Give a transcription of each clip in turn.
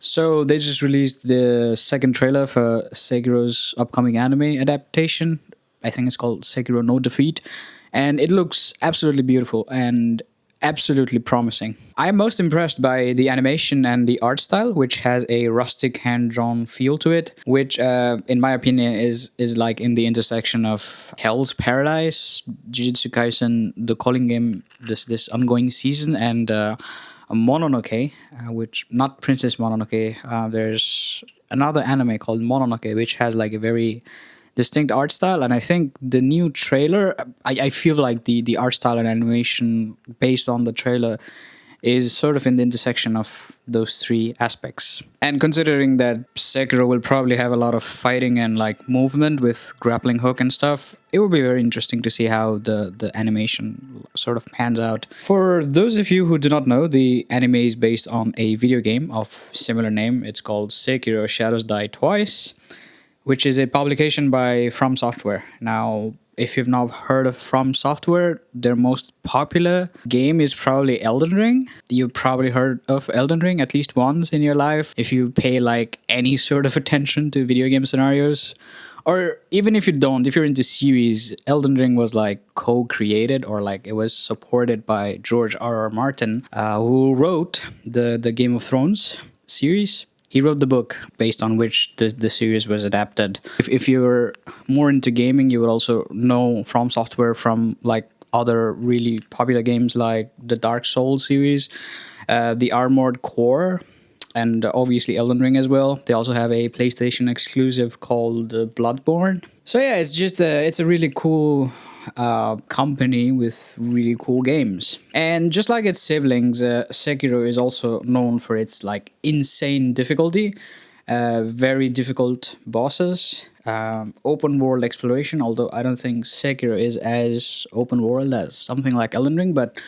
So they just released the second trailer for Sekiro's upcoming anime adaptation. I think it's called Sekiro No Defeat, and it looks absolutely beautiful and absolutely promising. I'm most impressed by the animation and the art style, which has a rustic hand-drawn feel to it, which, in my opinion, is like in the intersection of Hell's Paradise, Jujutsu Kaisen, the Calling Game, this ongoing season, and Mononoke, which not Princess Mononoke. There's another anime called Mononoke, which has like a very distinct art style, and I think the new trailer, I feel like the art style and animation based on the trailer is sort of in the intersection of those three aspects. And considering that Sekiro will probably have a lot of fighting and like movement with grappling hook and stuff, it will be very interesting to see how the animation sort of pans out. For those of you who do not know, the anime is based on a video game of similar name. It's called Sekiro Shadows Die Twice, which is a publication by From Software. Now, if you've not heard of From Software, their most popular game is probably Elden Ring. You've probably heard of Elden Ring at least once in your life if you pay like any sort of attention to video game scenarios. Or even if you don't, if you're into series, Elden Ring was like co-created or like it was supported by George R.R. Martin, who wrote the Game of Thrones series. He wrote the book based on which the series was adapted. If you're more into gaming, you would also know From Software from like other really popular games like the Dark Souls series, the Armored Core, and obviously Elden Ring as well. They also have a PlayStation exclusive called Bloodborne. So yeah, it's a really cool company with really cool games. And just like its siblings, Sekiro is also known for its like insane difficulty, very difficult bosses, open world exploration. Although I don't think Sekiro is as open world as something like Elden Ring, but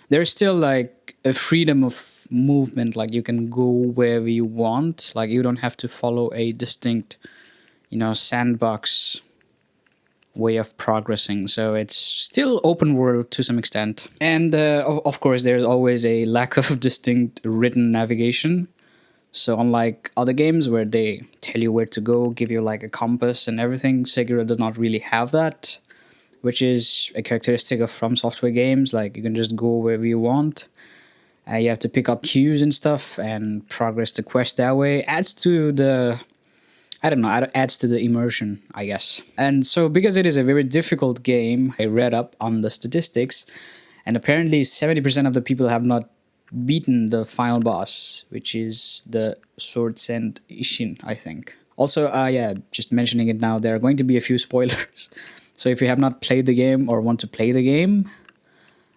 there's still like a freedom of movement. Like you can go wherever you want. Like you don't have to follow a distinct, sandbox way of progressing. So it's still open world to some extent. And of course, there's always a lack of distinct written navigation. So unlike other games where they tell you where to go, give you like a compass and everything, Sekiro does not really have that, which is a characteristic of From Software games. Like you can just go wherever you want. You have to pick up cues and stuff and progress the quest that way. Adds to the adds to the immersion, I guess. And so because it is a very difficult game, I read up on the statistics, and apparently 70% of the people have not beaten the final boss, which is the Sword Sand Ishin, I think. Also, just mentioning it now, there are going to be a few spoilers. So if you have not played the game or want to play the game,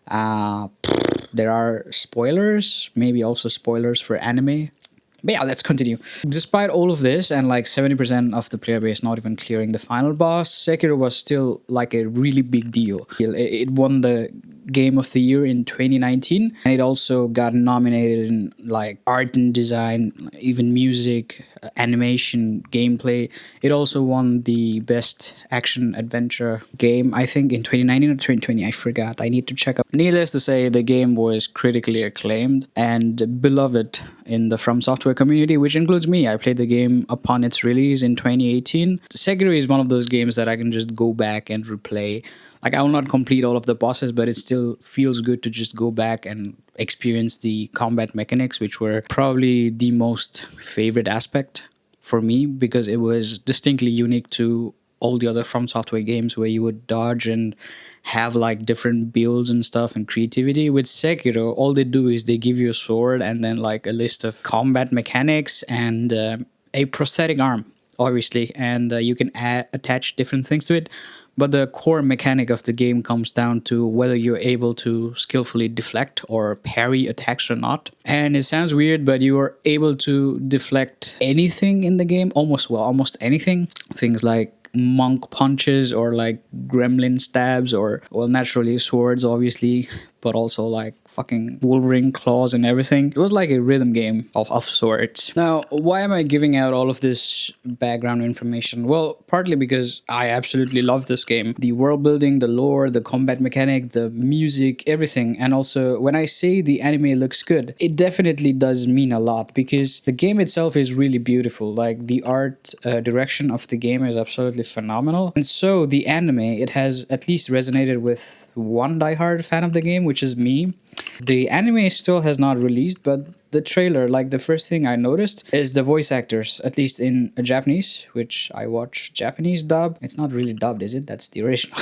there are spoilers, maybe also spoilers for anime. But yeah, let's continue. Despite all of this and like 70% of the player base not even clearing the final boss, Sekiro was still like a really big deal. It won the Game of the Year in 2019, and it also got nominated in like art and design, even music, animation, gameplay. It also won the best action adventure game, I think in 2019 or 2020, I forgot. I need to check up. Needless to say, the game was critically acclaimed and beloved in the From Software community, which includes me. I played the game upon its release in 2018. Sekiro is one of those games that I can just go back and replay. Like, I will not complete all of the bosses, but it still feels good to just go back and experience the combat mechanics, which were probably the most favorite aspect for me, because it was distinctly unique to all the other From Software games where you would dodge and have like different builds and stuff and creativity. With Sekiro, all they do is they give you a sword and then like a list of combat mechanics and a prosthetic arm, obviously, and you can attach different things to it. But the core mechanic of the game comes down to whether you're able to skillfully deflect or parry attacks or not. And it sounds weird, but you are able to deflect anything in the game, almost anything. Things like monk punches or like gremlin stabs or, well, naturally swords, obviously, but also like fucking Wolverine claws and everything. It was like a rhythm game of sorts. Now, why am I giving out all of this background information? Well, partly because I absolutely love this game. The world building, the lore, the combat mechanic, the music, everything. And also, when I say the anime looks good, it definitely does mean a lot because the game itself is really beautiful. Like the art direction of the game is absolutely phenomenal. And so the anime, it has at least resonated with one diehard fan of the game, which is me. The anime still has not released, but the trailer, like the first thing I noticed is the voice actors, at least in Japanese, which I watch Japanese dub. It's not really dubbed, is it? That's the original.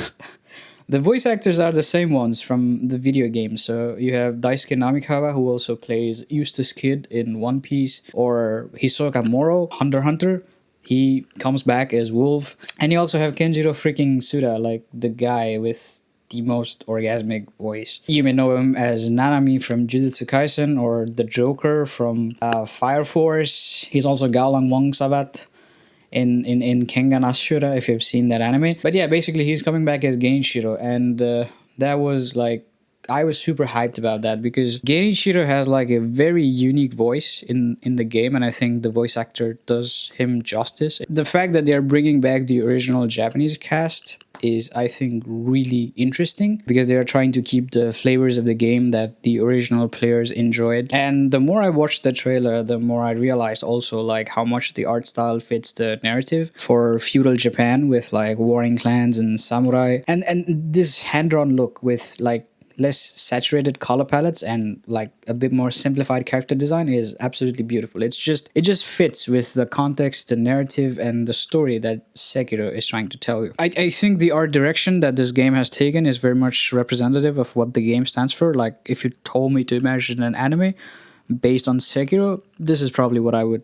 The voice actors are the same ones from the video game. So you have Daisuke Namikawa, who also plays Eustace Kid in One Piece, or Hisoka Moro, Hunter x Hunter. He comes back as Wolf. And you also have Kenjiro freaking Suda, like the guy with the most orgasmic voice. You may know him as Nanami from Jujutsu Kaisen or the Joker from Fire Force. He's also Gaolang Wong Sabat in Kengan Ashura, if you've seen that anime. But yeah, basically he's coming back as Genichiro, and that was like, I was super hyped about that because Genichiro has like a very unique voice in the game, and I think the voice actor does him justice. The fact that they're bringing back the original Japanese cast is, I think, really interesting because they are trying to keep the flavors of the game that the original players enjoyed. And the more I watched the trailer, the more I realized also like how much the art style fits the narrative for feudal Japan with like warring clans and samurai, and this hand-drawn look with like less saturated color palettes and like a bit more simplified character design is absolutely beautiful. It just fits with the context, the narrative, and the story that Sekiro is trying to tell you. I think the art direction that this game has taken is very much representative of what the game stands for. Like if you told me to imagine an anime based on Sekiro, this is probably what I would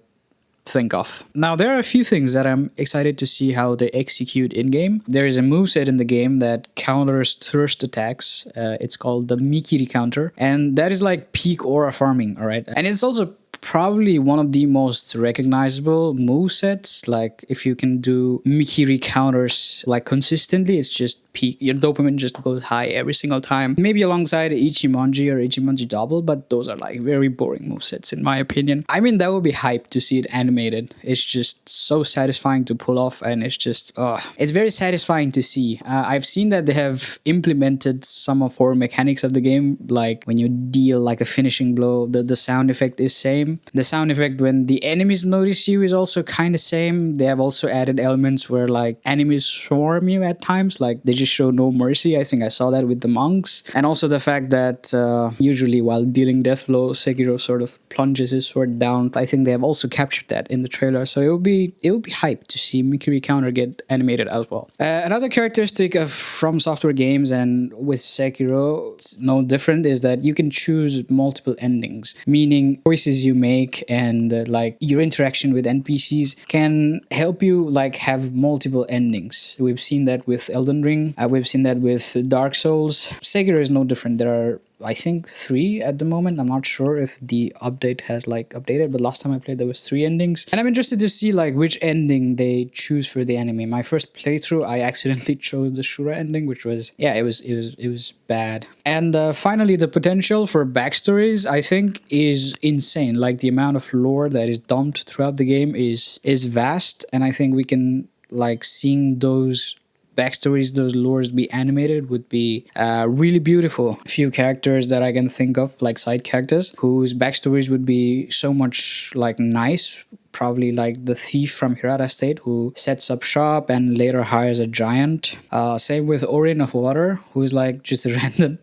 think of. Now, there are a few things that I'm excited to see how they execute in-game. There is a moveset in the game that counters thirst attacks. It's called the Mikiri Counter, and that is like peak aura farming, alright? And it's also probably one of the most recognizable movesets. Like if you can do Mikiri counters like consistently, it's just peak. Your dopamine just goes high every single time. Maybe alongside Ichimonji or Ichimonji double, but those are like very boring movesets in my opinion. I mean, that would be hype to see it animated. It's just so satisfying to pull off, and it's just it's very satisfying to see. I've seen that they have implemented some of our mechanics of the game, like when you deal like a finishing blow, the sound effect is same. The sound effect when the enemies notice you is also kind of same. They have also added elements where like enemies swarm you at times, like they just show no mercy. I think I saw that with the monks. And also the fact that usually while dealing death blow, Sekiro sort of plunges his sword down. I think they have also captured that in the trailer, so it will be hype to see Mikiri Counter get animated as well. Another characteristic of From Software games, and with Sekiro it's no different, is that you can choose multiple endings, meaning choices you make and like your interaction with NPCs can help you like have multiple endings. We've seen that with Elden Ring, we've seen that with Dark Souls. Sekiro is no different. There are, I think, 3 at the moment. I'm not sure if the update has like updated, but last time I played there was 3 endings, and I'm interested to see like which ending they choose for the anime. My first playthrough, I accidentally chose the Shura ending, which was it was bad. And finally, the potential for backstories, I think, is insane. Like the amount of lore that is dumped throughout the game is vast, and I think we can like seeing those backstories, those lores be animated would be really beautiful. A few characters that I can think of, like side characters, whose backstories would be so much like nice. Probably like the thief from Hirata State who sets up shop and later hires a giant. Same with Orin of Water, who is like just a random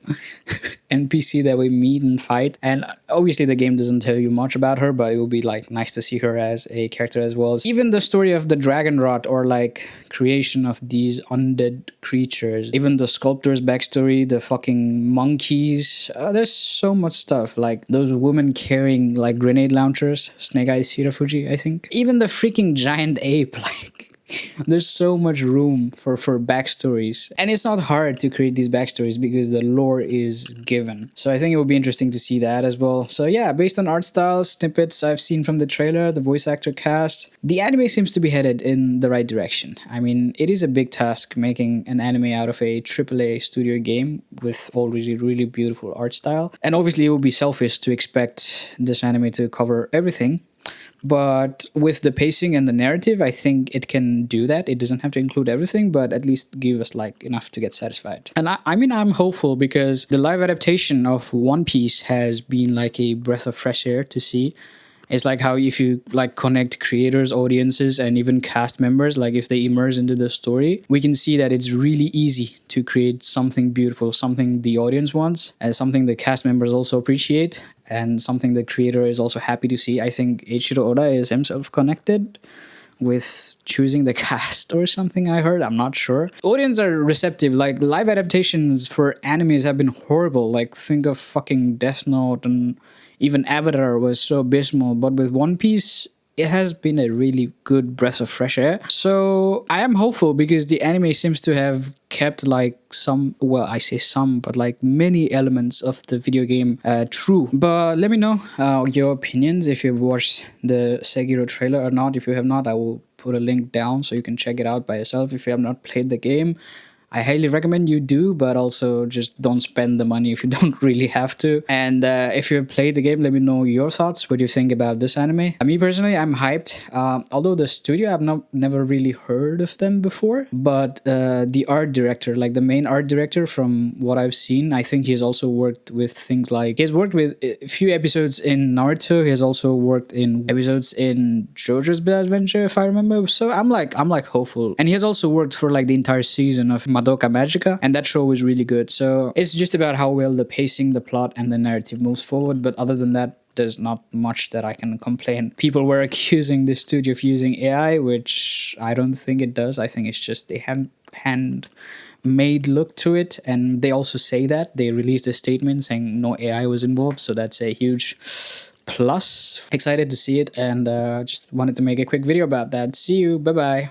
NPC that we meet and fight. And obviously the game doesn't tell you much about her, but it would be like nice to see her as a character as well. Even the story of the dragon rot, or like creation of these undead creatures. Even the sculptor's backstory, the fucking monkeys. There's so much stuff. Like those women carrying like grenade launchers, Snake Eyes Shirafuji, I think. Even the freaking giant ape, like There's so much room for backstories, and it's not hard to create these backstories because the lore is given. So I think it would be interesting to see that as well. So yeah, based on art style snippets I've seen from the trailer, the voice actor cast, the anime seems to be headed in the right direction. I mean, it is a big task making an anime out of a AAA studio game with already really beautiful art style, and obviously it would be selfish to expect this anime to cover everything. But with the pacing and the narrative, I think it can do that. It doesn't have to include everything, but at least give us like enough to get satisfied. And I mean, I'm hopeful because the live adaptation of One Piece has been like a breath of fresh air to see. It's like how if you like connect creators, audiences, and even cast members, like if they immerse into the story, we can see that it's really easy to create something beautiful, something the audience wants, and something the cast members also appreciate, and something the creator is also happy to see. I think Eiichiro Oda is himself connected with choosing the cast or something. I heard, I'm not sure. Audience are receptive. Like live adaptations for animes have been horrible. Like think of fucking Death Note, and even Avatar was so abysmal. But with One Piece, it has been a really good breath of fresh air. So I am hopeful because the anime seems to have kept like some, well, I say some, but like many elements of the video game true. But let me know your opinions if you've watched the Sekiro trailer or not. If you have not, I will put a link down so you can check it out by yourself if you have not played the game. I highly recommend you do, but also just don't spend the money if you don't really have to. And if you've played the game, let me know your thoughts. What do you think about this anime? Me personally, I'm hyped. Although the studio, I've never really heard of them before, but the art director, like the main art director, from what I've seen, I think he's also worked with things like he's worked with a few episodes in Naruto. He has also worked in episodes in JoJo's Bizarre Adventure, if I remember. So I'm like hopeful, and he has also worked for like the entire season of Madoka Magica, and that show was really good. So it's just about how well the pacing, the plot, and the narrative moves forward. But other than that, there's not much that I can complain. People were accusing the studio of using AI, which I don't think it does. I think it's just a hand made look to it, and they also say that they released a statement saying no AI was involved, so that's a huge plus. Excited to see it, and just wanted to make a quick video about that. See you, bye bye.